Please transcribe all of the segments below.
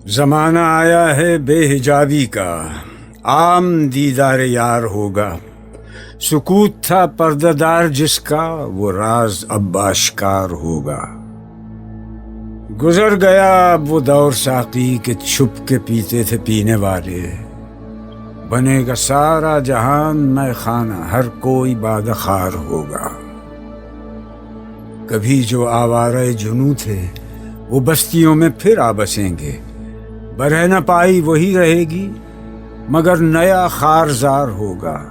زمانہ آیا ہے بے حجابی کا، عام دیدار یار ہوگا۔ سکوت تھا پردہ دار جس کا، وہ راز اب آشکار ہوگا۔ گزر گیا اب وہ دور ساقی کہ چھپ کے پیتے تھے پینے والے۔ بنے گا سارا جہان میں خانہ، ہر کوئی باد خار ہوگا۔ کبھی جو آوارہ جنوں تھے وہ بستیوں میں پھر آ بسیں گے۔ برہ نہ پائی وہی رہے گی مگر نیا خارزار ہوگا۔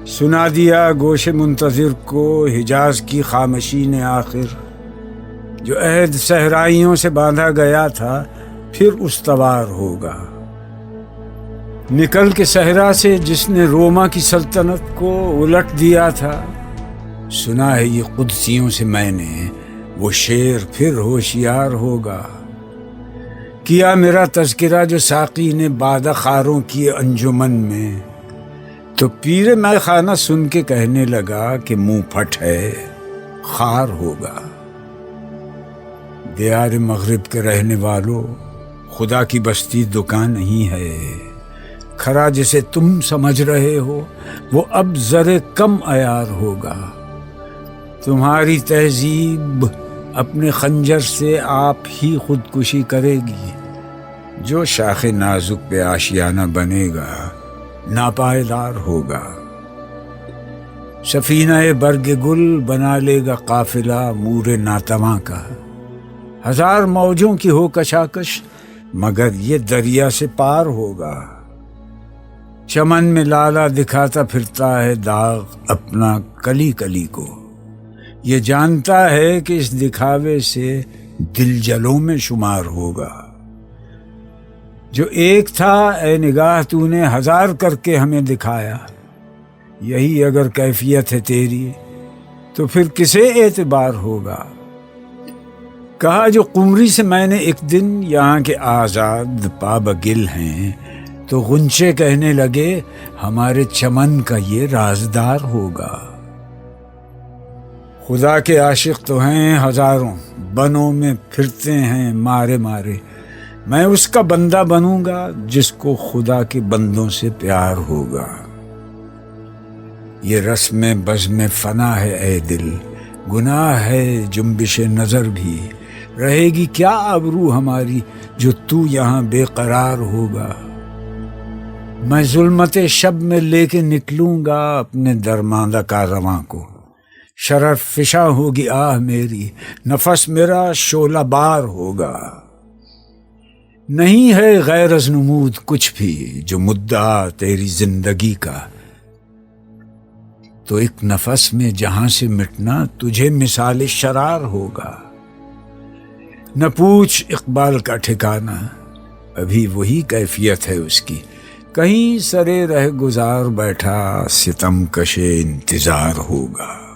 سنا دیا گوش منتظر کو حجاز کی خامشی نے آخر، جو عہد صحرائیوں سے باندھا گیا تھا پھر استوار ہوگا۔ نکل کے صحرا سے جس نے روما کی سلطنت کو الٹ دیا تھا، سنا ہے یہ قدسیوں سے میں نے، وہ شعر پھر ہوشیار ہوگا۔ کیا میرا تذکرہ جو ساقی نے بادہ خاروں کی انجمن میں، تو پیر میں خانہ سن کے کہنے لگا کہ منہ پھٹ ہے خار ہوگا۔ دیار مغرب کے رہنے والوں، خدا کی بستی دکان نہیں ہے۔ کھرا جسے تم سمجھ رہے ہو وہ اب ذرے کم عیار ہوگا۔ تمہاری تہذیب اپنے خنجر سے آپ ہی خودکشی کرے گی۔ جو شاخ نازک پہ آشیانہ بنے گا ناپائیدار ہوگا۔ سفینہ برگ گل بنا لے گا قافلہ مور ناتواں کا۔ ہزار موجوں کی ہو کشاکش مگر یہ دریا سے پار ہوگا۔ چمن میں لالا دکھاتا پھرتا ہے داغ اپنا کلی کلی کو۔ یہ جانتا ہے کہ اس دکھاوے سے دل جلوں میں شمار ہوگا۔ جو ایک تھا اے نگاہ تو نے ہزار کر کے ہمیں دکھایا، یہی اگر کیفیت ہے تیری تو پھر کسے اعتبار ہوگا۔ کہا جو قمری سے میں نے ایک دن یہاں کے آزاد پابگل ہیں، تو غنچے کہنے لگے ہمارے چمن کا یہ رازدار ہوگا۔ خدا کے عاشق تو ہیں ہزاروں، بنوں میں پھرتے ہیں مارے مارے۔ میں اس کا بندہ بنوں گا جس کو خدا کے بندوں سے پیار ہوگا۔ یہ رسم بزم فنا ہے اے دل، گناہ ہے جنبش نظر بھی۔ رہے گی کیا آبرو ہماری جو تو یہاں بے قرار ہوگا۔ میں ظلمت شب میں لے کے نکلوں گا اپنے درماندہ کارواں کو۔ شرف فشاں ہوگی آہ میری، نفس میرا شعلہ بار ہوگا۔ نہیں ہے غیر از نمود کچھ بھی جو مدعا تیری زندگی کا، تو ایک نفس میں جہاں سے مٹنا تجھے مثال شرار ہوگا۔ نہ پوچھ اقبال کا ٹھکانہ، ابھی وہی کیفیت ہے اس کی۔ کہیں سرے رہ گزار بیٹھا ستم کشے انتظار ہوگا۔